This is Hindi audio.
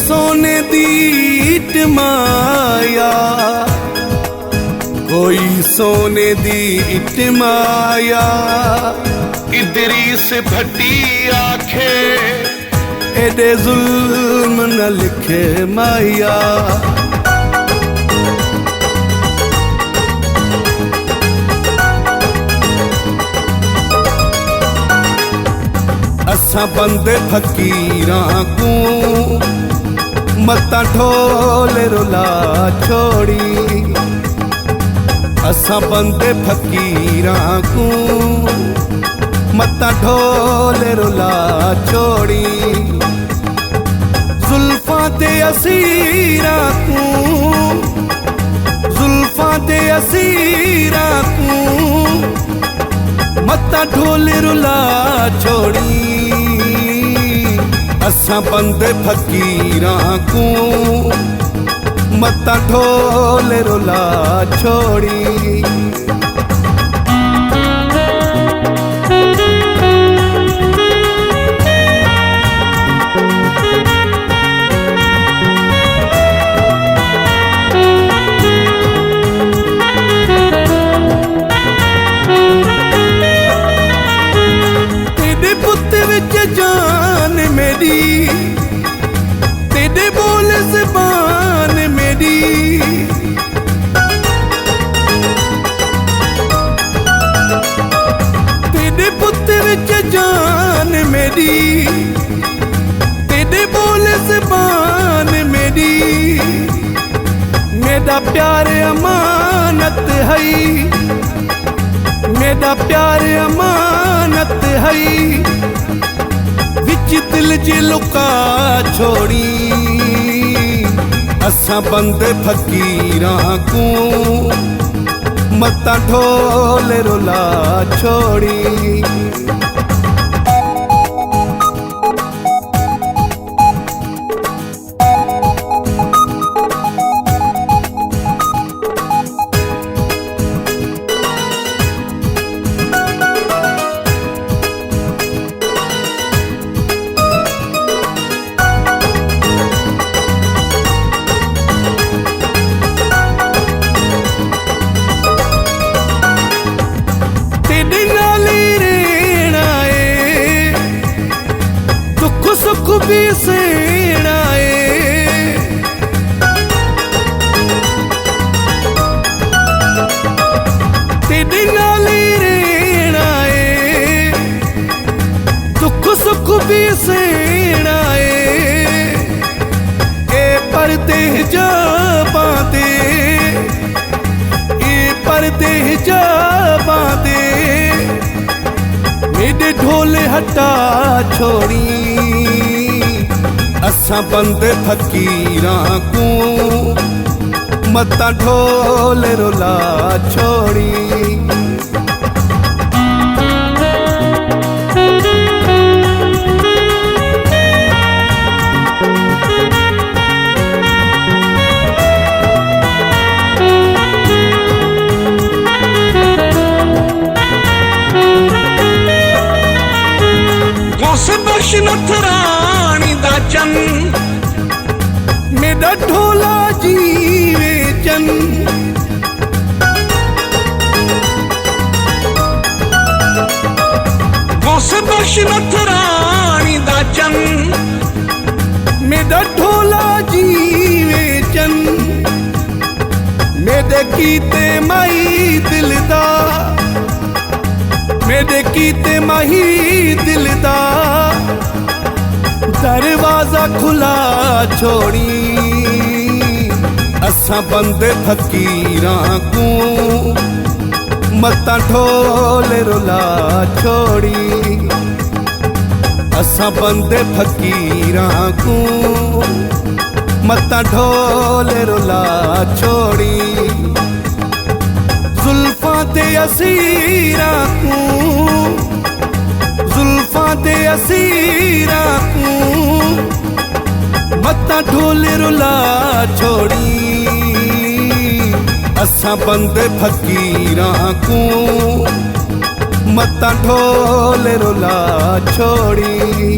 सोने दी इटमाया, कोई सोने दी इटमाया। इदरीस भट्टी आखे एडे जुल्म न लिखे माया। असां बंदे फकीरां को मत्ता ढोल रुला छोड़ी। असां बंदे फकीरां को मत्ता ढोल रुला छोड़ी। जुल्फां ते असीरां को, जुल्फां ते असीरां को मत्ता ढोल रुला छोड़ी। असां बंदे फकीरां को मत्ता ढोल रुला छोड़ी। जान मेरी तेरे बोल ज़बान मेरी। तेरे पुत्र विच जान मेरी, तेरे बोल ज़बान मेरी। मेरा प्यार अमानत है, मेरा प्यार अमानत है। दिल जी लुका छोड़ी। असां बंदे फकीरां को मत्ता ढोल रुला छोड़ी। सुख भी सेना तेरे नाल रहना है। दुख सुख भी सेना ए पर्दे हिजाबां दे, ए पर्दे हिजाबां दे। मेरे ढोल हटा छोड़ी। असां बंदे फकीरां को मत्ता ढोल रुला छोड़ी। बख्श नथरानी दा चन, मेरा ढोला जीवे चन। गौस बख्श नथरानी दा चन, मेरा ढोला जीवे चन। मेरे कीते माही दिलदा, मेरे कीते माही दिलदा। दरवाजा खुला छोड़ी। असां बंदे फकीरां को मत्ता ढोल रुला छोड़ी। असां बंदे फकीरां को मत्ता ढोल रुला छोड़ी। जुल्फां ते असीरां को, जुल्फां ते असीरां को मत्ता ढोल रुला छोड़ी। असां बंदे फकीरां को मत्ता ढोल रुला छोड़ी।